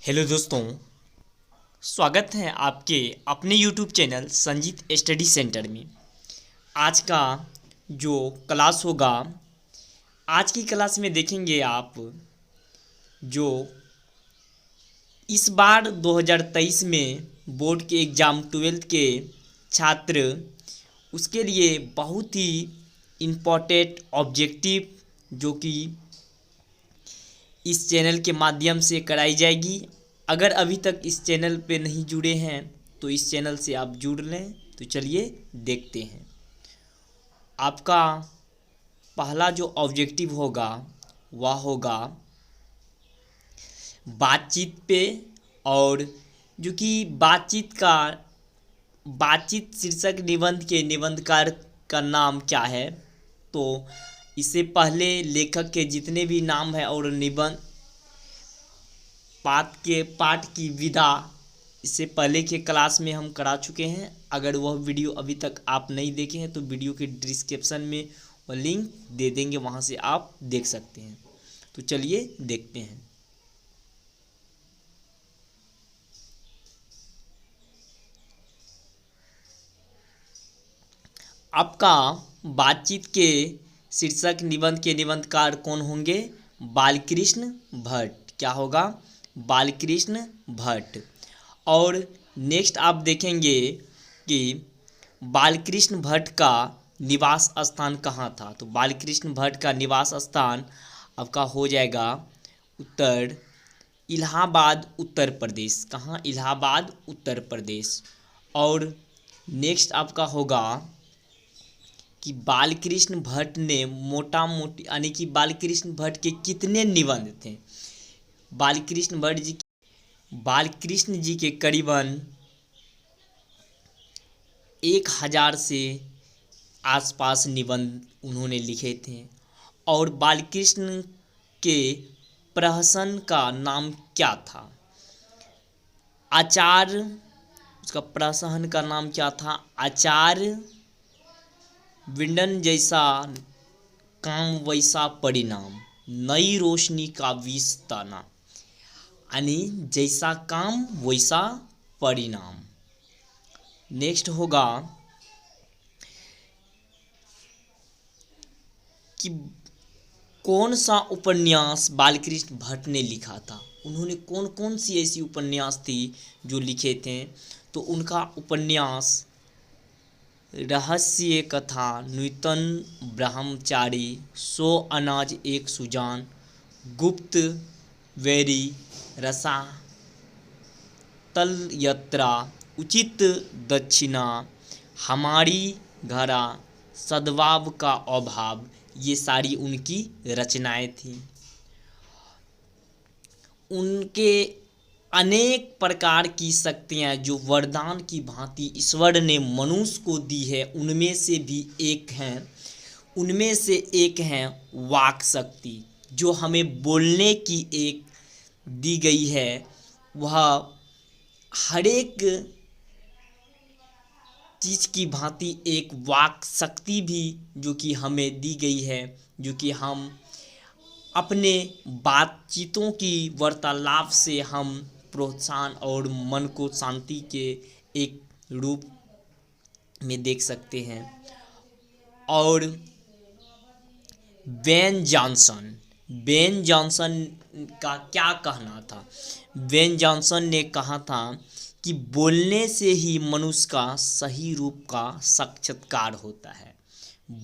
Hello दोस्तों, स्वागत है आपके अपने YouTube channel Sanjeet study centre में। आज का जो क्लास होगा, आज की क्लास में देखेंगे आप जो इस बार 2023 में बोर्ड के एग्ज़ाम 12th के छात्र उसके लिए बहुत ही इम्पोर्टेंट ऑब्जेक्टिव जो कि इस चैनल के माध्यम से कराई जाएगी। अगर अभी तक इस चैनल पे नहीं जुड़े हैं तो इस चैनल से आप जुड़ लें। तो चलिए देखते हैं। आपका पहला जो ऑब्जेक्टिव होगा वह होगा बातचीत पे, और जो कि बातचीत शीर्षक निबंध के निबंधकार का नाम क्या है। तो इससे पहले लेखक के जितने भी नाम हैं और निबंध पाठ की विधा इससे पहले के क्लास में हम करा चुके हैं। अगर वह वीडियो अभी तक आप नहीं देखे हैं तो वीडियो के डिस्क्रिप्शन में वह लिंक दे देंगे, वहां से आप देख सकते हैं। तो चलिए देखते हैं। आपका बातचीत के शीर्षक निबंध के निबंधकार कौन होंगे? बालकृष्ण भट्ट। क्या होगा? बालकृष्ण भट्ट। और नेक्स्ट आप देखेंगे कि बालकृष्ण भट्ट का निवास स्थान कहाँ था। तो बालकृष्ण भट्ट का निवास स्थान आपका हो जाएगा इलाहाबाद उत्तर प्रदेश। कहाँ? इलाहाबाद उत्तर प्रदेश। और नेक्स्ट आपका होगा कि बालकृष्ण भट्ट ने मोटा मोटी यानी कि बालकृष्ण भट्ट के कितने निबंध थे। बालकृष्ण जी के करीबन 1000 से आसपास निबंध उन्होंने लिखे थे। और बालकृष्ण के प्रहसन का नाम क्या था? आचार्य, उसका प्रहसन का नाम क्या था? आचार्य विंडन जैसा काम वैसा परिणाम, नई रोशनी का विष ताना, यानी जैसा काम वैसा परिणाम। नेक्स्ट होगा कि कौन सा उपन्यास बालकृष्ण भट्ट ने लिखा था। उन्होंने कौन कौन सी ऐसी उपन्यास थी जो लिखे थे। तो उनका उपन्यास रहस्य कथा, नूतन ब्रह्मचारी, 100 अनाज एक सुजान, गुप्त वैरी, रसा तल यात्रा, उचित दक्षिणा, हमारी घरा, सद्भाव का अभाव, ये सारी उनकी रचनाएं थीं। उनके अनेक प्रकार की शक्तियाँ जो वरदान की भांति ईश्वर ने मनुष्य को दी है, उनमें से एक है वाक शक्ति, जो हमें बोलने की एक दी गई है। वह हर एक चीज़ की भांति एक वाक शक्ति भी जो कि हमें दी गई है, जो कि हम अपने बातचीतों की वार्तालाप से हम प्रोत्साहन और मन को शांति के एक रूप में देख सकते हैं। और बेन जॉनसन का क्या कहना था? बेन जॉनसन ने कहा था कि बोलने से ही मनुष्य का सही रूप का साक्षात्कार होता है।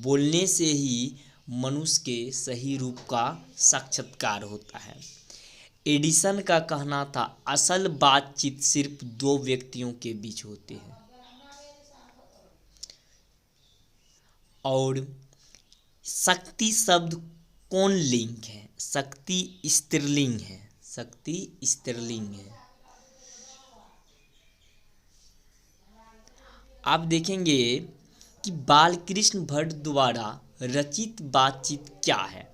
बोलने से ही मनुष्य के सही रूप का साक्षात्कार होता है। एडिसन का कहना था असल बातचीत सिर्फ 2 व्यक्तियों के बीच होती है। और शक्ति शब्द कौन लिंग है? शक्ति स्त्रीलिंग है। शक्ति स्त्रीलिंग है। आप देखेंगे कि बालकृष्ण भट्ट द्वारा रचित बातचीत क्या है?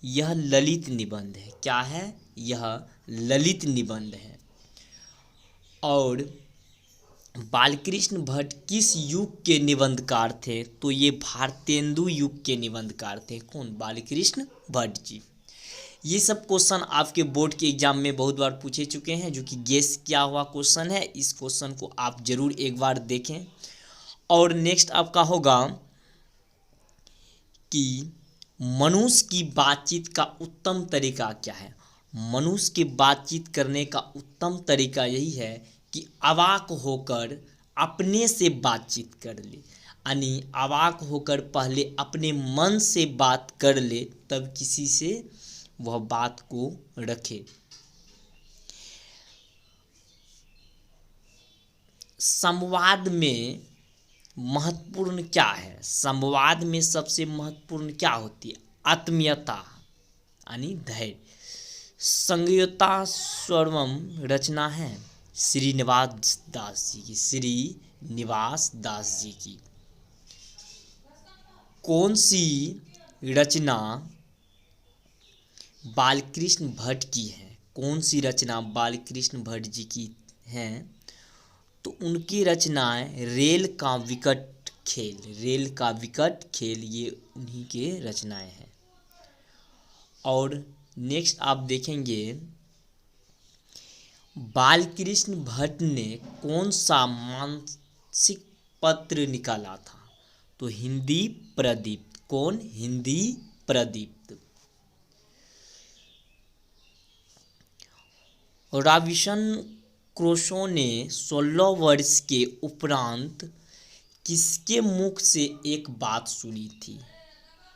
यह ललित निबंध है। क्या है? यह ललित निबंध है। और बालकृष्ण भट्ट किस युग के निबंधकार थे? तो ये भारतेंदु युग के निबंधकार थे। कौन? बालकृष्ण भट्ट जी। ये सब क्वेश्चन आपके बोर्ड के एग्जाम में बहुत बार पूछे चुके हैं, जो कि गेस किया हुआ क्वेश्चन है। इस क्वेश्चन को आप जरूर एक बार देखें। और नेक्स्ट आपका होगा कि मनुष्य की बातचीत का उत्तम तरीका क्या है। मनुष्य की बातचीत करने का उत्तम तरीका यही है कि अवाक होकर अपने से बातचीत कर ले, यानी अवाक होकर पहले अपने मन से बात कर ले, तब किसी से वह बात को रखे। संवाद में महत्वपूर्ण क्या है। संवाद में सबसे महत्वपूर्ण क्या होती है। आत्मीयता यानी धैर्य। संगीता स्वरम रचना है श्रीनिवास दास जी की। श्रीनिवास दास जी की कौन सी रचना बालकृष्ण भट्ट की है। कौन सी रचना बालकृष्ण भट्ट जी की हैं, तो उनकी रचनाएं रेल का विकट खेल। रेल का विकट खेल ये उन्हीं के रचनाएं हैं। और नेक्स्ट आप देखेंगे बालकृष्ण भट्ट ने कौन सा मासिक पत्र निकाला था, तो हिंदी प्रदीप्त। कौन। हिंदी प्रदीप्त। रॉबिन्सन क्रूसो ने 16 वर्ष के उपरांत किसके मुख से एक बात सुनी थी।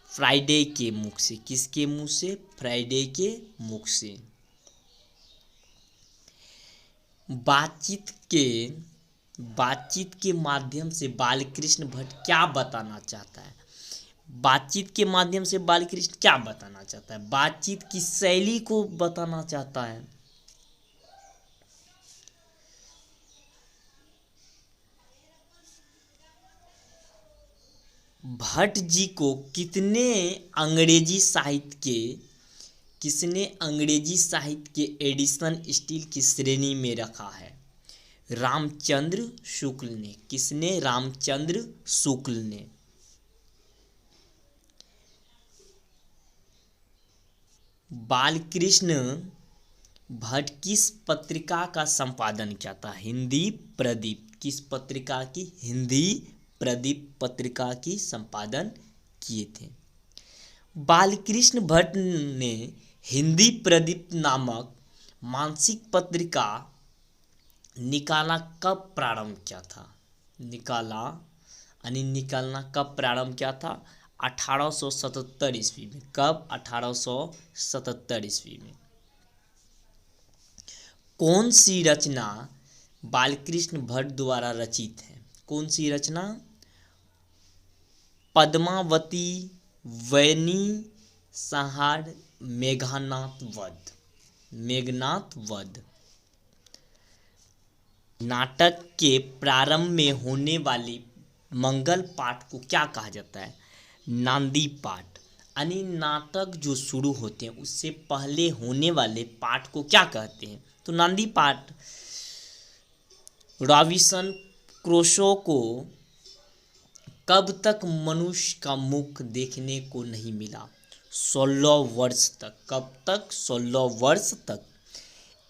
फ्राइडे के मुख से। किसके मुख से। फ्राइडे के मुख से। बातचीत के माध्यम से बालकृष्ण भट्ट क्या बताना चाहता है। बातचीत के माध्यम से बालकृष्ण क्या बताना चाहता है। बातचीत की शैली को बताना चाहता है। भट्ट जी को किसने अंग्रेजी साहित्य के एडिशन स्टील की श्रेणी में रखा है। रामचंद्र शुक्ल ने। किसने। रामचंद्र शुक्ल ने। बालकृष्ण भट्ट किस पत्रिका का संपादन किया था। हिंदी प्रदीप। किस पत्रिका की। हिंदी प्रदीप पत्रिका की संपादन किए थे। बालकृष्ण भट्ट ने हिंदी प्रदीप नामक मासिक पत्रिका निकालना कब प्रारंभ किया था। निकालना कब प्रारंभ किया था। 1877 ईस्वी में। कब। 1877 ईस्वी में। कौन सी रचना बालकृष्ण भट्ट द्वारा रचित है। कौन सी रचना। पद्मावती, वैनी संहार, मेघनाथ वध। नाटक के प्रारंभ में होने वाली मंगल पाठ को क्या कहा जाता है। नांदी पाठ। यानी नाटक जो शुरू होते हैं उससे पहले होने वाले पाठ को क्या कहते हैं, तो नांदी पाठ। रॉबिन्सन क्रूसो को कब तक मनुष्य का मुख देखने को नहीं मिला। 16 वर्ष तक। कब तक। 16 वर्ष तक।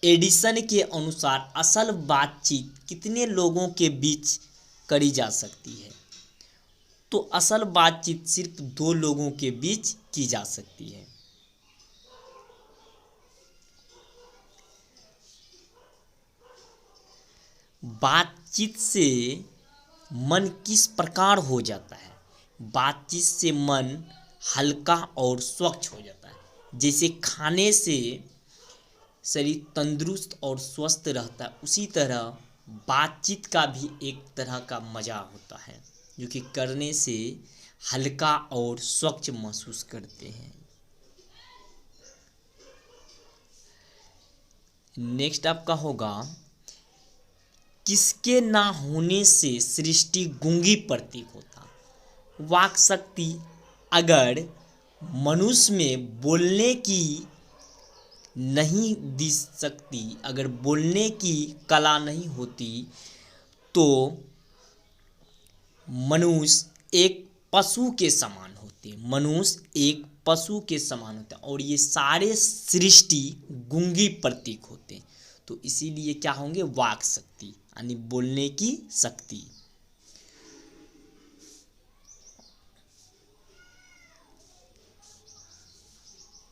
एडिशन के अनुसार असल बातचीत कितने लोगों के बीच करी जा सकती है, तो असल बातचीत सिर्फ 2 लोगों के बीच की जा सकती है। बातचीत से मन किस प्रकार हो जाता है। बातचीत से मन हल्का और स्वच्छ हो जाता है। जैसे खाने से शरीर तंदुरुस्त और स्वस्थ रहता है, उसी तरह बातचीत का भी एक तरह का मज़ा होता है, जो कि करने से हल्का और स्वच्छ महसूस करते हैं। नेक्स्ट आपका होगा किसके ना होने से सृष्टि गूंगी प्रतीक होता। वाक शक्ति अगर मनुष्य में बोलने की नहीं दिख सकती, अगर बोलने की कला नहीं होती, तो मनुष्य एक पशु के समान होते। मनुष्य एक पशु के समान होता है और ये सारे सृष्टि गूंगी प्रतीक होते हैं। तो इसीलिए क्या होंगे, वाक शक्ति यानी बोलने की शक्ति।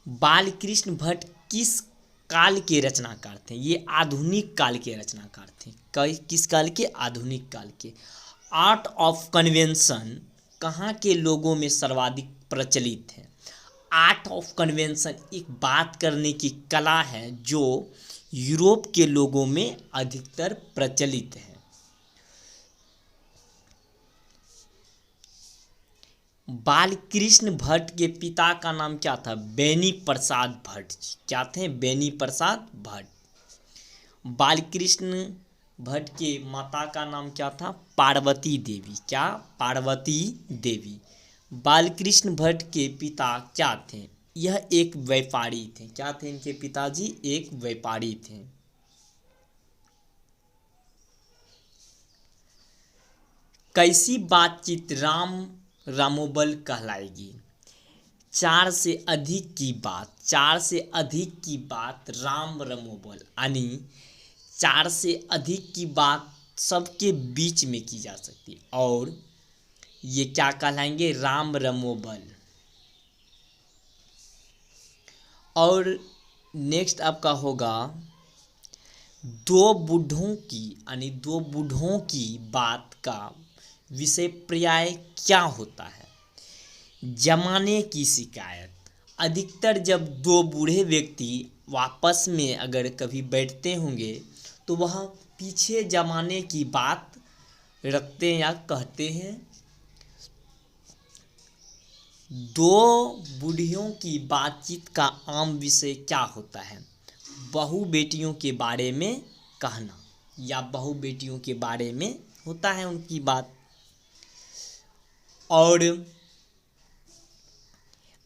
बालकृष्ण भट्ट किस काल के रचनाकार थे? ये आधुनिक काल के रचनाकार थे। किस काल के? आधुनिक काल के। आर्ट ऑफ कन्वेंशन कहाँ के लोगों में सर्वाधिक प्रचलित है? आर्ट ऑफ कन्वेंशन एक बात करने की कला है जो यूरोप के लोगों में अधिकतर प्रचलित है। बालकृष्ण भट्ट के पिता का नाम क्या था? बेनी प्रसाद भट्ट। क्या थे? बेनी प्रसाद भट्ट। बालकृष्ण भट्ट के माता का नाम क्या था? पार्वती देवी। क्या? पार्वती देवी। बालकृष्ण भट्ट के पिता क्या थे? यह एक व्यापारी थे। क्या थे इनके पिताजी? एक व्यापारी थे। कैसी बातचीत रामोबल कहलाएगी? चार से अधिक की बात राम रमोबल, यानी 4 से अधिक की बात सबके बीच में की जा सकती है और ये क्या कहलाएंगे? राम रमोबल। और नेक्स्ट आपका होगा दो बूढ़ों की बात का विषय पर्याय क्या होता है? जमाने की शिकायत। अधिकतर जब दो बूढ़े व्यक्ति आपस में अगर कभी बैठते होंगे तो वह पीछे जमाने की बात रखते हैं या कहते हैं। दो बूढ़ियों की बातचीत का आम विषय क्या होता है? बहू बेटियों के बारे में कहना या बहू बेटियों के बारे में होता है उनकी बात। और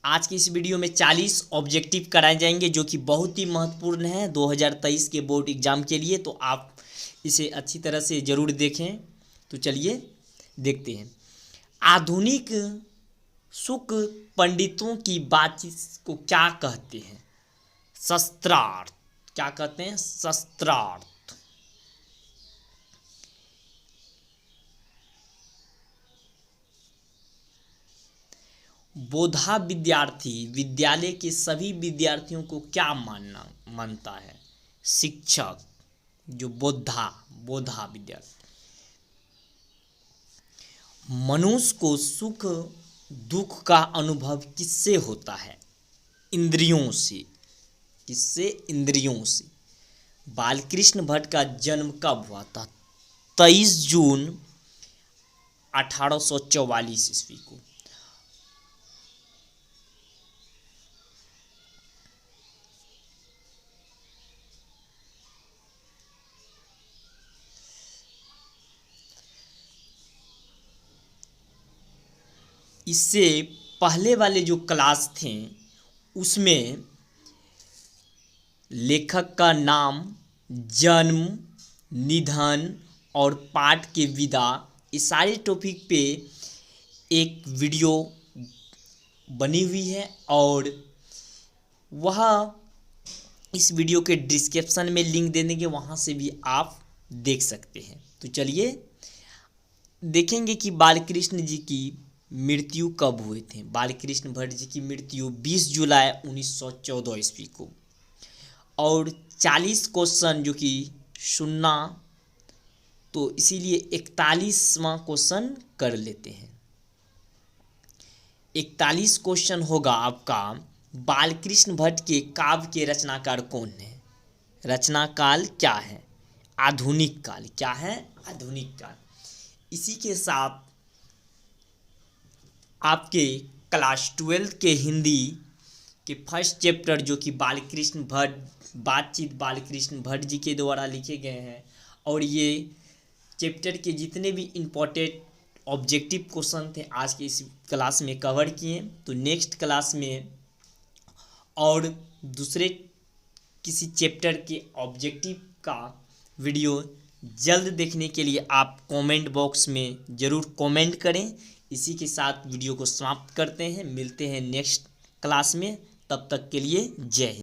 आज की इस वीडियो में 40 ऑब्जेक्टिव कराए जाएंगे जो कि बहुत ही महत्वपूर्ण है 2023 के बोर्ड एग्जाम के लिए। तो आप इसे अच्छी तरह से ज़रूर देखें। तो चलिए देखते हैं। आधुनिक शुक पंडितों की बातचीत को क्या कहते हैं? शस्त्रार्थ। क्या कहते हैं? शस्त्रार्थ। बोधा विद्यार्थी विद्यालय के सभी विद्यार्थियों को क्या मानता है? शिक्षक। जो बोधा विद्यार्थी। मनुष्य को सुख दुख का अनुभव किससे होता है? इंद्रियों से। किससे? इंद्रियों से। बालकृष्ण भट्ट का जन्म कब हुआ था? 23 जून 1844 ईस्वी को। इससे पहले वाले जो क्लास थे उसमें लेखक का नाम, जन्म, निधन और पाठ के विधा, इस सारे टॉपिक पे एक वीडियो बनी हुई है और वह इस वीडियो के डिस्क्रिप्शन में लिंक दे देंगे, वहाँ से भी आप देख सकते हैं। तो चलिए देखेंगे कि बालकृष्ण जी की मृत्यु कब हुए थे। बालकृष्ण भट्ट जी की मृत्यु 20 जुलाई 1914 ईस्वी को। और 40 क्वेश्चन जो कि सुनना, तो इसीलिए 41वां क्वेश्चन कर लेते हैं। 41 क्वेश्चन होगा आपका। बालकृष्ण भट्ट के काव्य के रचनाकार कौन है? रचनाकाल क्या है? आधुनिक काल। क्या है? आधुनिक काल। इसी के साथ आपके क्लास 12 के हिंदी के फर्स्ट चैप्टर जो कि बालकृष्ण भट्ट बातचीत बालकृष्ण भट्ट जी के द्वारा लिखे गए हैं और ये चैप्टर के जितने भी इम्पोर्टेंट ऑब्जेक्टिव क्वेश्चन थे आज के इस क्लास में कवर किए। तो नेक्स्ट क्लास में और दूसरे किसी चैप्टर के ऑब्जेक्टिव का वीडियो जल्द देखने के लिए आप कमेंट बॉक्स में ज़रूर कमेंट करें। इसी के साथ वीडियो को समाप्त करते हैं। मिलते हैं नेक्स्ट क्लास में। तब तक के लिए जय हिंद।